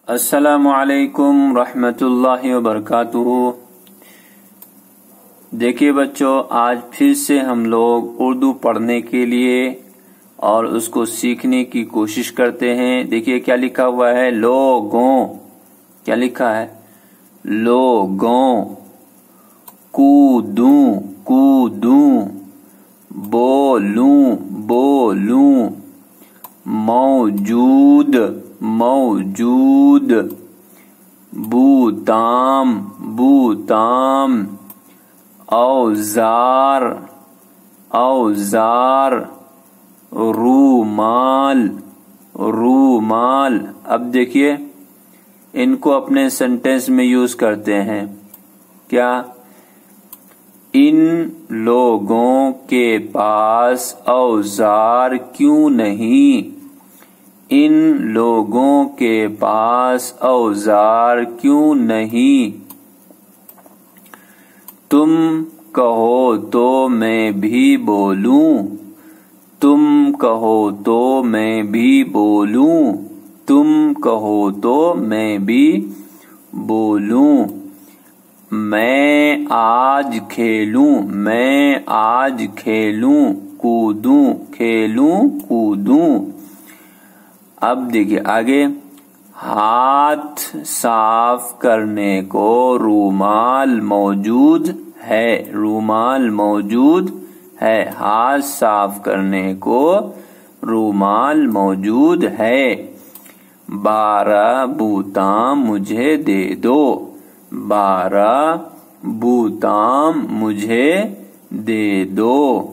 السلام علیکم رحمۃ اللہ وبرکاتہ۔ دیکھیے بچوں، آج پھر سے ہم لوگ اردو پڑھنے کے لیے اور اس کو سیکھنے کی کوشش کرتے ہیں۔ دیکھیے کیا لکھا ہوا ہے، لوگوں، کیا لکھا ہے، لوگوں، کودوں، کودوں، بولوں، بولوں، موجود، موجود، بوتام، بوتام، اوزار، اوزار، رومال، رومال۔ اب دیکھیے ان کو اپنے سینٹینس میں یوز کرتے ہیں۔ کیا؟ ان لوگوں کے پاس اوزار کیوں نہیں؟ ان لوگوں کے پاس اوزار کیوں نہیں؟ تم کہو تو میں بھی بولوں، تم کہو تو میں بھی بولوں، تم کہو تو میں بھی بولوں۔ میں آج کھیلوں، میں آج کھیلوں، کودوں، کھیلوں، کودوں۔ اب دیکھیے آگے، ہاتھ صاف کرنے کو رومال موجود ہے، رومال موجود ہے، ہاتھ صاف کرنے کو رومال موجود ہے۔ 12 بوتام مجھے دے دو، 12 بوتام مجھے دے دو۔